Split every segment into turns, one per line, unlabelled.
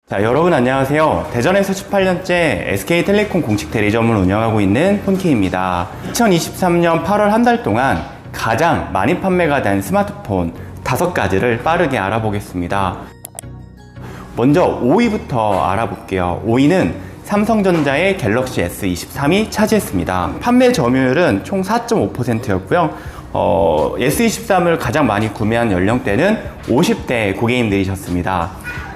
자, 여러분 안녕하세요. 대전에서 18년째 SK텔레콤 공식 대리점을 운영하고 있는 폰키입니다. 2023년 8월 한 달 동안 가장 많이 판매가 된 스마트폰 5가지를 빠르게 알아보겠습니다. 먼저 5위부터 알아볼게요. 5위는 삼성전자의 갤럭시 S23이 차지했습니다. 판매 점유율은 총 4.5%였고요. S23을 가장 많이 구매한 연령대는 50대 고객님들이셨습니다.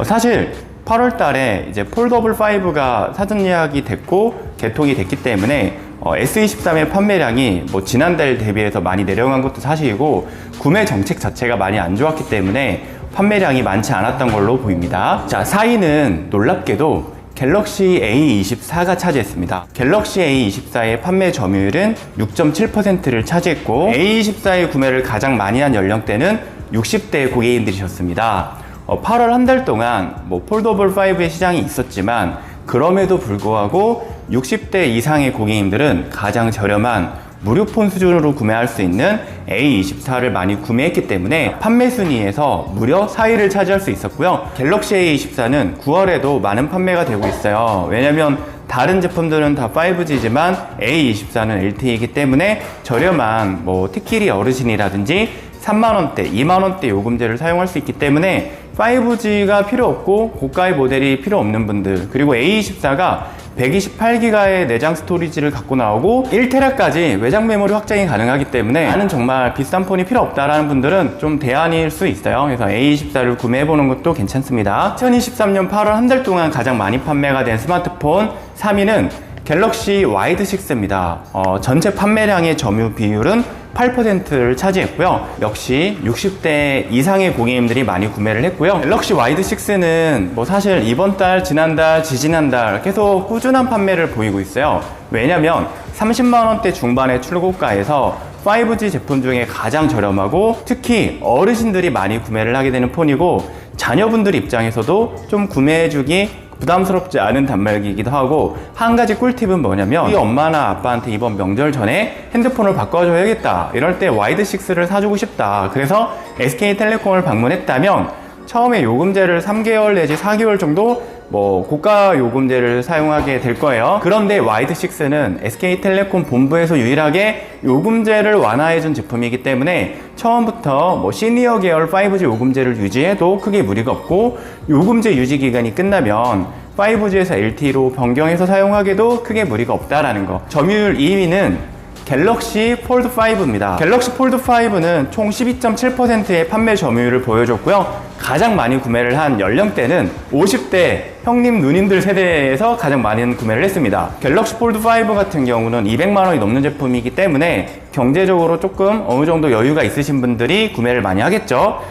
사실 8월 달에 이제 폴더블 5가 사전 예약이 됐고 개통이 됐기 때문에 S23의 판매량이 지난달 대비해서 많이 내려간 것도 사실이고, 구매 정책 자체가 많이 안 좋았기 때문에 판매량이 많지 않았던 걸로 보입니다. 자, 4위는 놀랍게도 갤럭시 A24가 차지했습니다. 갤럭시 A24의 판매 점유율은 6.7%를 차지했고, A24의 구매를 가장 많이 한 연령대는 60대 고객님들이셨습니다. 8월 한 달 동안 폴더블 5의 시장이 있었지만 그럼에도 불구하고 60대 이상의 고객님들은 가장 저렴한 무료폰 수준으로 구매할 수 있는 A24를 많이 구매했기 때문에 판매 순위에서 무려 4위를 차지할 수 있었고요. 갤럭시 A24는 9월에도 많은 판매가 되고 있어요. 왜냐면 다른 제품들은 다 5G지만 A24는 LTE이기 때문에 저렴한 티키리 어르신이라든지 3만원대, 2만원대 요금제를 사용할 수 있기 때문에 5G가 필요 없고 고가의 모델이 필요 없는 분들, 그리고 A24가 128기가의 내장 스토리지를 갖고 나오고 1테라까지 외장 메모리 확장이 가능하기 때문에 나는 정말 비싼 폰이 필요 없다라는 분들은 좀 대안일 수 있어요. 그래서 A24를 구매해보는 것도 괜찮습니다. 2023년 8월 한 달 동안 가장 많이 판매가 된 스마트폰 3위는 갤럭시 와이드6입니다. 전체 판매량의 점유 비율은 8%를 차지했고요. 역시 60대 이상의 고객님들이 많이 구매를 했고요. 갤럭시 와이드6는 사실 이번 달, 지난달, 지지난달 계속 꾸준한 판매를 보이고 있어요. 왜냐면 30만원대 중반의 출고가에서 5G 제품 중에 가장 저렴하고 특히 어르신들이 많이 구매를 하게 되는 폰이고, 자녀분들 입장에서도 좀 구매해주기 부담스럽지 않은 단말기이기도 하고, 한 가지 꿀팁은 뭐냐면 우리 엄마나 아빠한테 이번 명절 전에 핸드폰을 바꿔줘야겠다, 이럴 때 와이드6를 사주고 싶다, 그래서 SK텔레콤을 방문했다면 처음에 요금제를 3개월 내지 4개월 정도 고가 요금제를 사용하게 될 거예요. 그런데 와이드6는 SK텔레콤 본부에서 유일하게 요금제를 완화해준 제품이기 때문에 처음부터 시니어 계열 5G 요금제를 유지해도 크게 무리가 없고, 요금제 유지 기간이 끝나면 5G에서 LTE로 변경해서 사용하기도 크게 무리가 없다라는 거. 점유율 2위는 갤럭시 폴드 5입니다. 갤럭시 폴드 5는 총 12.7%의 판매 점유율을 보여줬고요. 가장 많이 구매를 한 연령대는 50대 형님 누님들 세대에서 가장 많이 구매를 했습니다. 갤럭시 폴드 5 같은 경우는 200만원이 넘는 제품이기 때문에 경제적으로 조금 어느 정도 여유가 있으신 분들이 구매를 많이 하겠죠.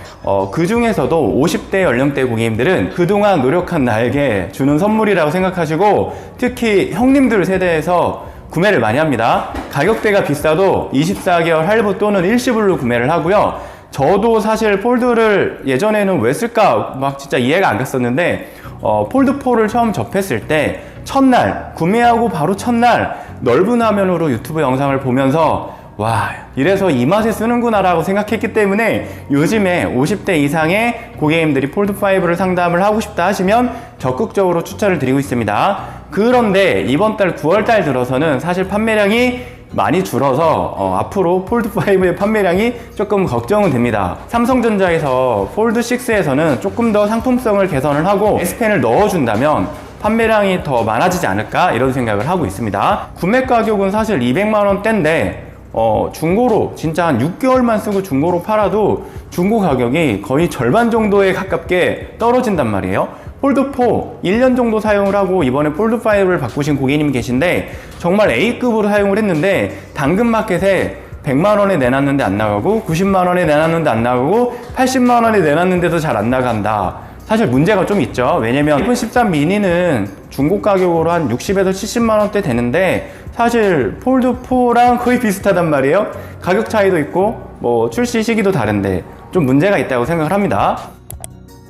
그 중에서도 50대 연령대 고객님들은 그동안 노력한 나에게 주는 선물이라고 생각하시고, 특히 형님들 세대에서 구매를 많이 합니다. 가격대가 비싸도 24개월 할부 또는 일시불로 구매를 하고요. 저도 사실 폴드를 예전에는 왜 쓸까 진짜 이해가 안 갔었는데, 폴드4를 처음 접했을 때 첫날 구매하고 바로 첫날 넓은 화면으로 유튜브 영상을 보면서 와, 이래서 이 맛에 쓰는구나 라고 생각했기 때문에 요즘에 50대 이상의 고객님들이 폴드5를 상담을 하고 싶다 하시면 적극적으로 추천을 드리고 있습니다. 그런데 이번 달 9월 달 들어서는 사실 판매량이 많이 줄어서 앞으로 폴드5의 판매량이 조금 걱정은 됩니다. 삼성전자에서 폴드6에서는 조금 더 상품성을 개선을 하고 S펜을 넣어준다면 판매량이 더 많아지지 않을까, 이런 생각을 하고 있습니다. 구매 가격은 사실 200만원대인데 중고로 진짜 한 6개월만 쓰고 중고로 팔아도 중고 가격이 거의 절반 정도에 가깝게 떨어진단 말이에요. 폴드4 1년 정도 사용을 하고 이번에 폴드5를 바꾸신 고객님이 계신데 정말 A급으로 사용을 했는데 당근마켓에 100만원에 내놨는데 안 나가고 90만원에 내놨는데 안 나가고 80만원에 내놨는데도 잘 안 나간다. 사실 문제가 좀 있죠. 왜냐면 아이폰 13 미니는 중고 가격으로 한 60에서 70만원대 되는데 사실 폴드4랑 거의 비슷하단 말이에요. 가격 차이도 있고 출시 시기도 다른데 좀 문제가 있다고 생각을 합니다.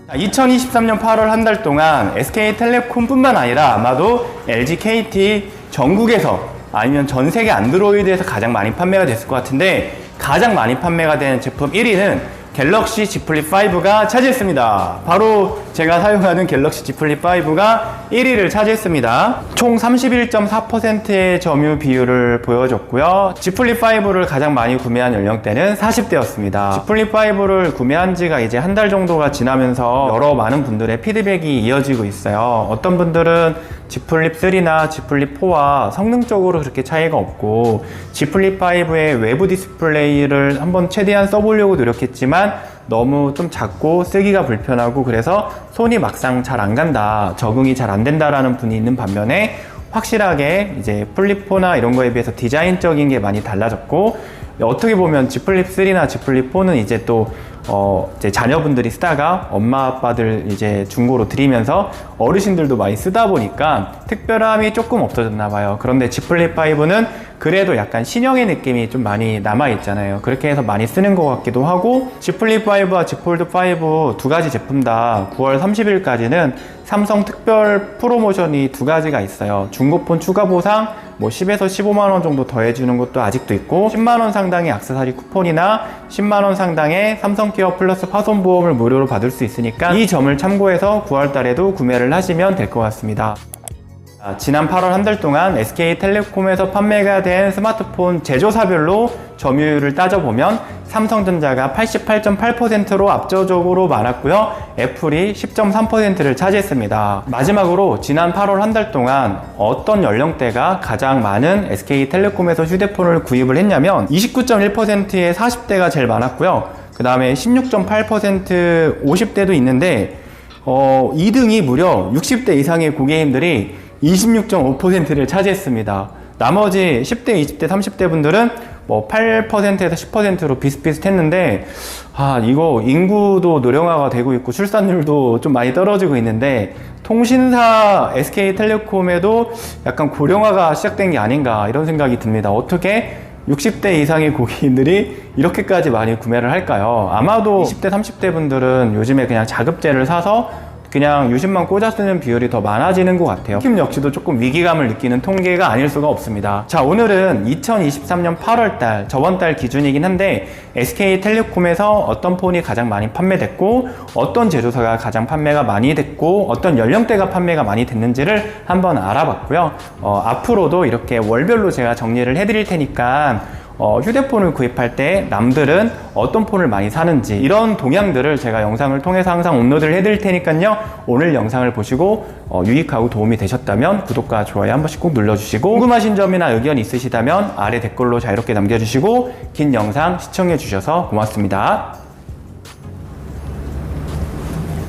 2023년 8월 한 달 동안 SK텔레콤 뿐만 아니라 아마도 LG, KT 전국에서 아니면 전 세계 안드로이드에서 가장 많이 판매가 됐을 것 같은데, 가장 많이 판매가 된 제품 1위는 갤럭시 Z 플립 5가 차지했습니다. 바로 제가 사용하는 갤럭시 Z 플립 5가 1위를 차지했습니다. 총 31.4%의 점유 비율을 보여줬고요. Z 플립 5를 가장 많이 구매한 연령대는 40대였습니다. Z 플립 5를 구매한 지가 이제 한 달 정도가 지나면서 여러 많은 분들의 피드백이 이어지고 있어요. 어떤 분들은 Z 플립 3나 Z 플립 4와 성능적으로 그렇게 차이가 없고 Z 플립 5의 외부 디스플레이를 한번 최대한 써보려고 노력했지만 너무 좀 작고 쓰기가 불편하고 그래서 손이 막상 잘 안 간다, 적응이 잘 안 된다라는 분이 있는 반면에 확실하게 이제 플립 4나 이런 거에 비해서 디자인적인 게 많이 달라졌고 어떻게 보면 Z 플립 3나 Z 플립 4는 이제 또 이제 자녀분들이 쓰다가 엄마 아빠들 이제 중고로 드리면서 어르신들도 많이 쓰다 보니까 특별함이 조금 없어졌나 봐요. 그런데 Z 플립 5는 그래도 약간 신형의 느낌이 좀 많이 남아 있잖아요. 그렇게 해서 많이 쓰는 것 같기도 하고 Z 플립 5와 Z 폴드 5 두 가지 제품 다 9월 30일까지는 삼성 특별 프로모션이 두 가지가 있어요. 중고폰 추가 보상 뭐 10에서 15만원 정도 더해주는 것도 아직도 있고 10만원 상당의 액세서리 쿠폰이나 10만원 상당의 삼성케어 플러스 파손보험을 무료로 받을 수 있으니까 이 점을 참고해서 9월 달에도 구매를 하시면 될 것 같습니다. 지난 8월 한 달 동안 SK텔레콤에서 판매가 된 스마트폰 제조사별로 점유율을 따져보면 삼성전자가 88.8%로 압도적으로 많았고요. 애플이 10.3%를 차지했습니다. 마지막으로 지난 8월 한 달 동안 어떤 연령대가 가장 많은 SK텔레콤에서 휴대폰을 구입을 했냐면 29.1%의 40대가 제일 많았고요. 그 다음에 16.8% 50대도 있는데 2등이 무려 60대 이상의 고객님들이 26.5%를 차지했습니다. 나머지 10대, 20대, 30대 분들은 뭐 8%에서 10%로 비슷비슷했는데 이거 인구도 노령화가 되고 있고 출산율도 좀 많이 떨어지고 있는데 통신사 SK텔레콤에도 약간 고령화가 시작된 게 아닌가 이런 생각이 듭니다. 어떻게 60대 이상의 고객님들이 이렇게까지 많이 구매를 할까요? 아마도 20대, 30대 분들은 요즘에 그냥 자급제를 사서 그냥 유심만 꽂아 쓰는 비율이 더 많아지는 것 같아요. 팀 역시도 조금 위기감을 느끼는 통계가 아닐 수가 없습니다. 자, 오늘은 2023년 8월달, 저번 달 기준이긴 한데 SK텔레콤에서 어떤 폰이 가장 많이 판매됐고 어떤 제조사가 가장 판매가 많이 됐고 어떤 연령대가 판매가 많이 됐는지를 한번 알아봤고요. 앞으로도 이렇게 월별로 제가 정리를 해드릴 테니까 휴대폰을 구입할 때 남들은 어떤 폰을 많이 사는지 이런 동향들을 제가 영상을 통해서 항상 업로드를 해드릴 테니까요. 오늘 영상을 보시고 유익하고 도움이 되셨다면 구독과 좋아요 한 번씩 꼭 눌러주시고 궁금하신 점이나 의견 있으시다면 아래 댓글로 자유롭게 남겨주시고 긴 영상 시청해 주셔서 고맙습니다.